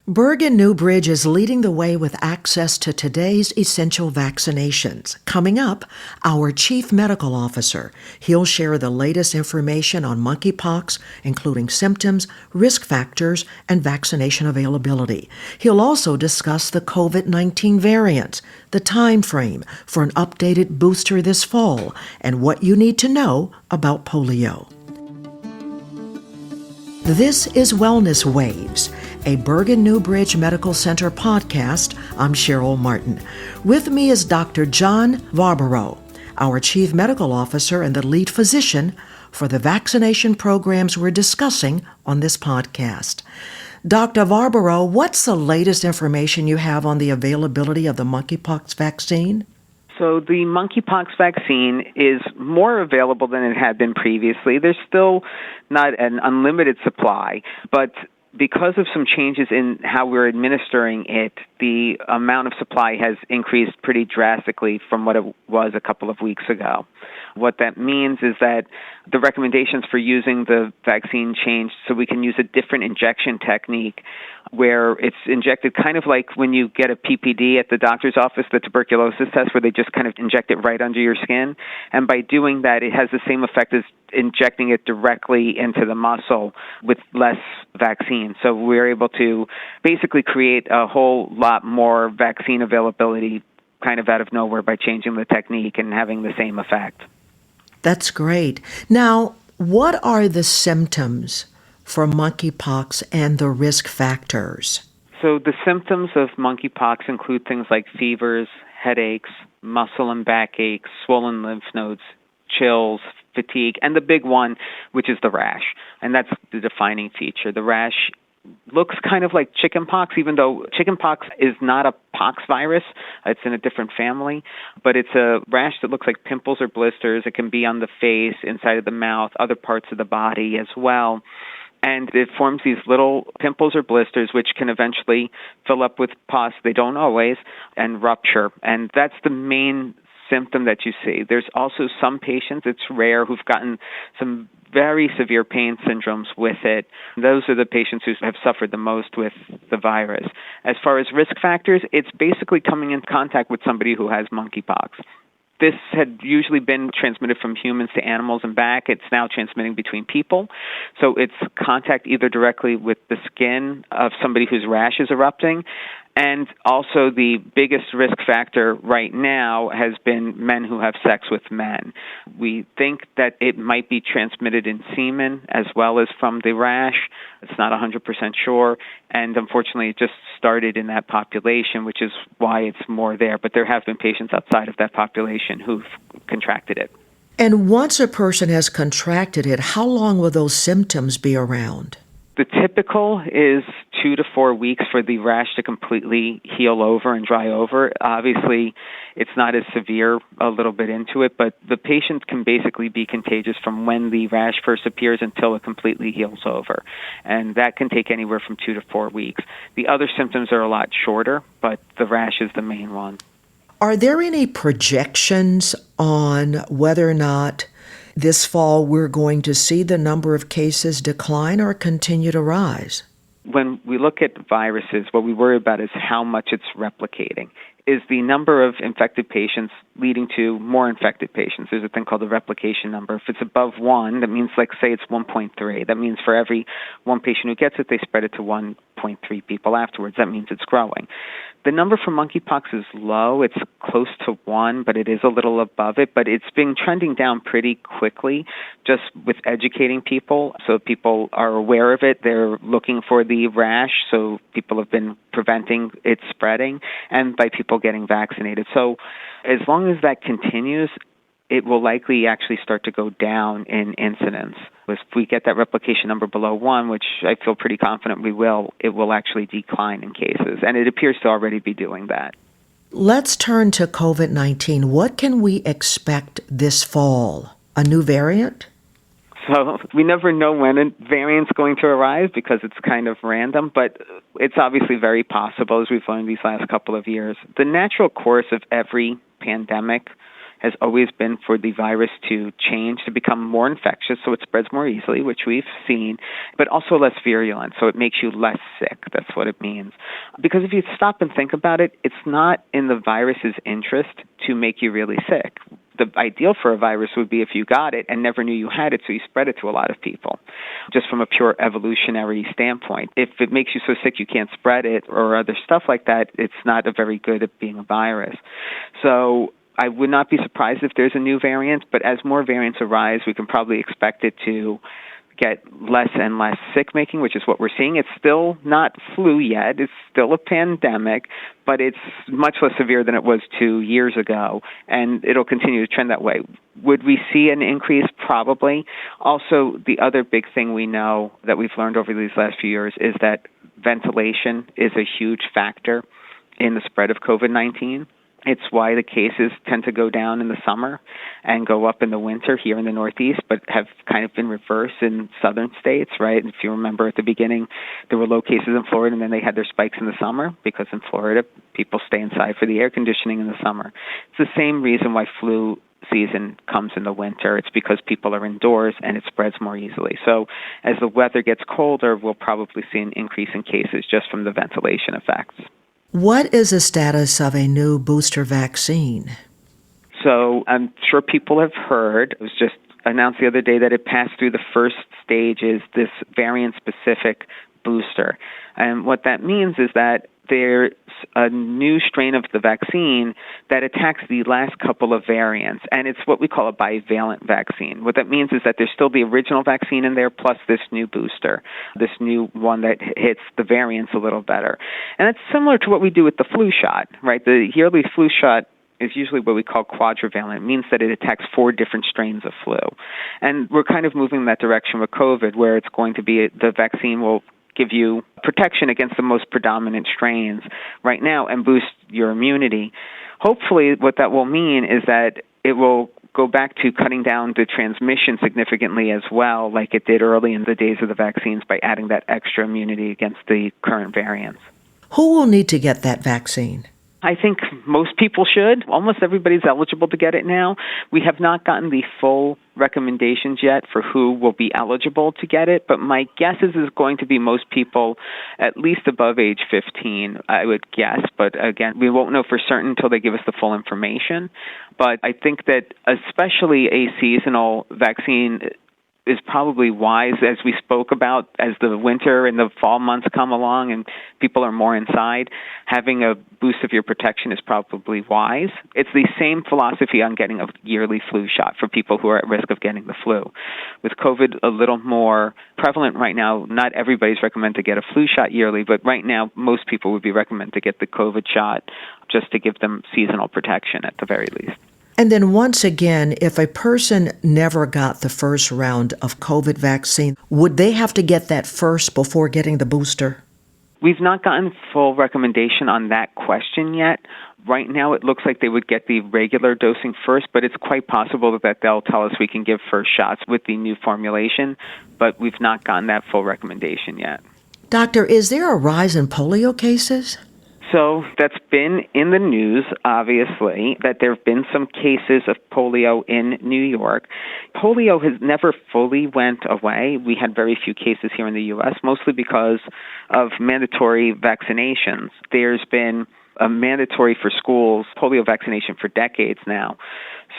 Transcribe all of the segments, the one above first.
Bergen Newbridge is leading the way with access to today's essential vaccinations. Coming up, our Chief Medical Officer. He'll share the latest information on monkeypox, including symptoms, risk factors, and vaccination availability. He'll also discuss the COVID-19 variants, the time frame for an updated booster this fall, and what you need to know about polio. This is Wellness Waves, a Bergen Newbridge Medical Center podcast. I'm Cheryl Martin. With me is Dr. John Varbaro, our Chief Medical Officer and the lead physician for the vaccination programs we're discussing on this podcast. Dr. Varbaro, what's the latest information you have on the availability of the monkeypox vaccine? So the monkeypox vaccine is more available than it had been previously. There's still not an unlimited supply, but because of some changes in how we're administering it, the amount of supply has increased pretty drastically from what it was a couple of weeks ago. What that means is that the recommendations for using the vaccine changed so we can use a different injection technique where it's injected kind of like when you get a PPD at the doctor's office, the tuberculosis test, where they just kind of inject it right under your skin. And by doing that, it has the same effect as injecting it directly into the muscle with less vaccine. So we're able to basically create a whole lot more vaccine availability kind of out of nowhere by changing the technique and having the same effect. That's great. Now, what are the symptoms for monkeypox and the risk factors? So the symptoms of monkeypox include things like fevers, headaches, muscle and back aches, swollen lymph nodes, chills, fatigue, and the big one, which is the rash. And that's the defining feature. The rash looks kind of like chickenpox, even though chickenpox is not a pox virus. It's in a different family, but it's a rash that looks like pimples or blisters. It can be on the face, inside of the mouth, other parts of the body as well. And it forms these little pimples or blisters, which can eventually fill up with pus. They don't always, and rupture. And that's the main symptom that you see. There's also some patients, it's rare, who've gotten some very severe pain syndromes with it. Those are the patients who have suffered the most with the virus. As far as risk factors, it's basically coming in contact with somebody who has monkeypox. This had usually been transmitted from humans to animals and back. It's now transmitting between people. So it's contact either directly with the skin of somebody whose rash is erupting, and also the biggest risk factor right now has been men who have sex with men. We think that it might be transmitted in semen as well as from the rash. It's not 100% sure, and unfortunately it just started in that population, which is why it's more there. But there have been patients outside of that population who've contracted it. And once a person has contracted it, how long will those symptoms be around? The typical is 2 to 4 weeks for the rash to completely heal over and dry over. Obviously, it's not as severe a little bit into it, but the patient can basically be contagious from when the rash first appears until it completely heals over. And that can take anywhere from 2 to 4 weeks. The other symptoms are a lot shorter, but the rash is the main one. Are there any projections on whether or not this fall we're going to see the number of cases decline or continue to rise? When we look at viruses, what we worry about is how much it's replicating. Is the number of infected patients leading to more infected patients? There's a thing called the replication number. If it's above 1, that means, like, say it's 1.3. That means for every one patient who gets it, they spread it to 1.3 people afterwards. That means it's growing. The number for monkeypox is low. It's close to 1, but it is a little above it. But it's been trending down pretty quickly just with educating people. So people are aware of it. They're looking for the rash, so people have been preventing it spreading, and by people getting vaccinated. So as long as that continues, it will likely actually start to go down in incidence. If we get that replication number below 1, which I feel pretty confident we will, it will actually decline in cases, and it appears to already be doing that. Let's turn to COVID-19. What can we expect this fall? A new variant? So we never know when a variant's going to arrive because it's kind of random, but it's obviously very possible, as we've learned these last couple of years. The natural course of every pandemic has always been for the virus to change, to become more infectious, so it spreads more easily, which we've seen, but also less virulent, so it makes you less sick. That's what it means. Because if you stop and think about it, it's not in the virus's interest to make you really sick. The ideal for a virus would be if you got it and never knew you had it, so you spread it to a lot of people, just from a pure evolutionary standpoint. If it makes you so sick you can't spread it or other stuff like that, it's not a very good at being a virus. So I would not be surprised if there's a new variant, but as more variants arise, we can probably expect it to get less and less sick-making, which is what we're seeing. It's still not flu yet. It's still a pandemic, but it's much less severe than it was 2 years ago, and it'll continue to trend that way. Would we see an increase? Probably. Also, the other big thing we know that we've learned over these last few years is that ventilation is a huge factor in the spread of COVID-19. It's why the cases tend to go down in the summer and go up in the winter here in the Northeast, but have kind of been reversed in southern states, right? If you remember at the beginning, there were low cases in Florida, and then they had their spikes in the summer because in Florida, people stay inside for the air conditioning in the summer. It's the same reason why flu season comes in the winter. It's because people are indoors and it spreads more easily. So as the weather gets colder, we'll probably see an increase in cases just from the ventilation effects. What is the status of a new booster vaccine? So I'm sure people have heard, it was just announced the other day that it passed through the first stages, this variant-specific booster. And what that means is that there's a new strain of the vaccine that attacks the last couple of variants, and it's what we call a bivalent vaccine. What that means is that there's still the original vaccine in there plus this new booster, this new one that hits the variants a little better. And it's similar to what we do with the flu shot, right? The yearly flu shot is usually what we call quadrivalent. It means that it attacks 4 different strains of flu. And we're kind of moving in that direction with COVID, where it's going to be the vaccine will give you protection against the most predominant strains right now and boost your immunity. Hopefully, what that will mean is that it will go back to cutting down the transmission significantly as well, like it did early in the days of the vaccines by adding that extra immunity against the current variants. Who will need to get that vaccine? I think most people should. Almost everybody's eligible to get it now. We have not gotten the full recommendations yet for who will be eligible to get it, but my guess is it's going to be most people at least above age 15, I would guess. But again, we won't know for certain until they give us the full information. But I think that especially a seasonal vaccine is probably wise, as we spoke about, as the winter and the fall months come along and people are more inside. Having a boost of your protection is probably wise. It's the same philosophy on getting a yearly flu shot for people who are at risk of getting the flu. With COVID a little more prevalent right now, not everybody's recommended to get a flu shot yearly, but right now most people would be recommended to get the COVID shot just to give them seasonal protection at the very least. And then once again, if a person never got the first round of COVID vaccine, would they have to get that first before getting the booster? We've not gotten full recommendation on that question yet. Right now, it looks like they would get the regular dosing first, but it's quite possible that they'll tell us we can give first shots with the new formulation, but we've not gotten that full recommendation yet. Doctor, is there a rise in polio cases? So that's been in the news, obviously, that there have been some cases of polio in New York. Polio has never fully went away. We had very few cases here in the U.S., mostly because of mandatory vaccinations. There's been a mandatory for schools polio vaccination for decades now.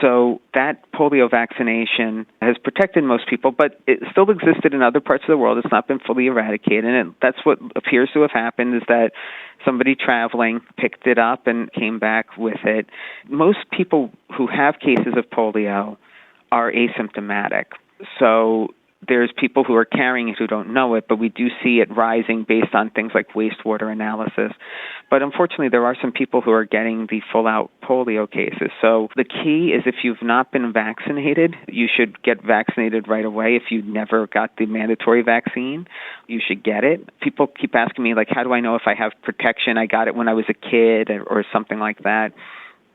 So that polio vaccination has protected most people, but it still existed in other parts of the world. It's not been fully eradicated, and that's what appears to have happened is that somebody traveling picked it up and came back with it. Most people who have cases of polio are asymptomatic. So there's people who are carrying it who don't know it, but we do see it rising based on things like wastewater analysis. But unfortunately, there are some people who are getting the full-out polio cases. So the key is if you've not been vaccinated, you should get vaccinated right away. If you never got the mandatory vaccine, you should get it. People keep asking me, like, how do I know if I have protection? I got it when I was a kid or something like that.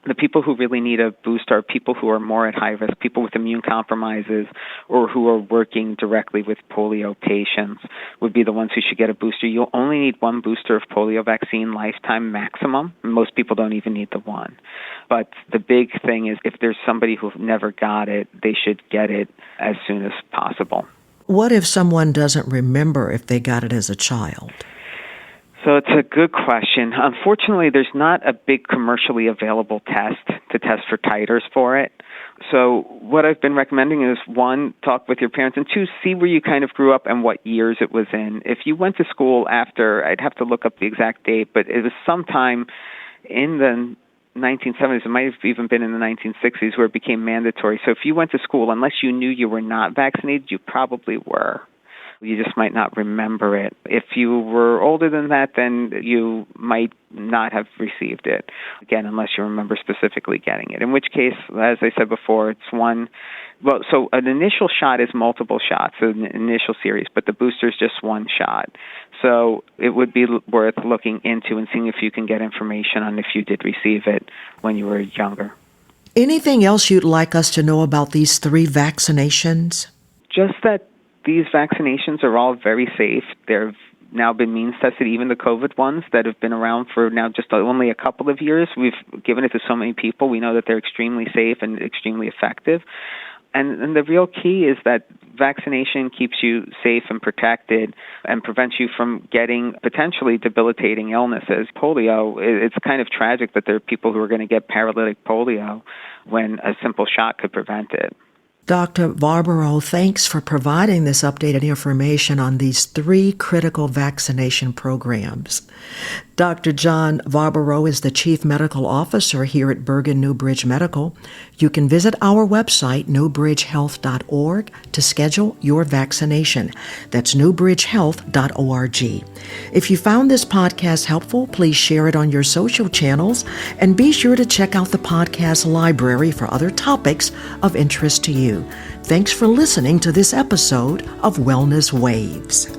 The people who really need a booster are people who are more at high risk, people with immune compromises or who are working directly with polio patients would be the ones who should get a booster. You'll only need one booster of polio vaccine lifetime maximum. Most people don't even need the one. But the big thing is if there's somebody who never got it, they should get it as soon as possible. What if someone doesn't remember if they got it as a child? So it's a good question. Unfortunately, there's not a big commercially available test to test for titers for it. So what I've been recommending is, one, talk with your parents, and two, see where you kind of grew up and what years it was in. If you went to school after, I'd have to look up the exact date, but it was sometime in the 1970s, it might have even been in the 1960s where it became mandatory. So if you went to school, unless you knew you were not vaccinated, you probably were. You just might not remember it. If you were older than that, then you might not have received it, again, unless you remember specifically getting it, in which case, as I said before, it's one. Well, so an initial shot is multiple shots, so an initial series, but the booster is just one shot. So it would be worth looking into and seeing if you can get information on if you did receive it when you were younger. Anything else you'd like us to know about these 3 vaccinations? Just that these vaccinations are all very safe. They've now been means tested, even the COVID ones that have been around for now just only a couple of years. We've given it to so many people. We know that they're extremely safe and extremely effective. And the real key is that vaccination keeps you safe and protected and prevents you from getting potentially debilitating illnesses. Polio, it's kind of tragic that there are people who are going to get paralytic polio when a simple shot could prevent it. Dr. Barbaro, thanks for providing this updated information on these 3 critical vaccination programs. Dr. John Barbaro is the Chief Medical Officer here at Bergen Newbridge Medical. You can visit our website, newbridgehealth.org, to schedule your vaccination. That's newbridgehealth.org. If you found this podcast helpful, please share it on your social channels and be sure to check out the podcast library for other topics of interest to you. Thanks for listening to this episode of Wellness Waves.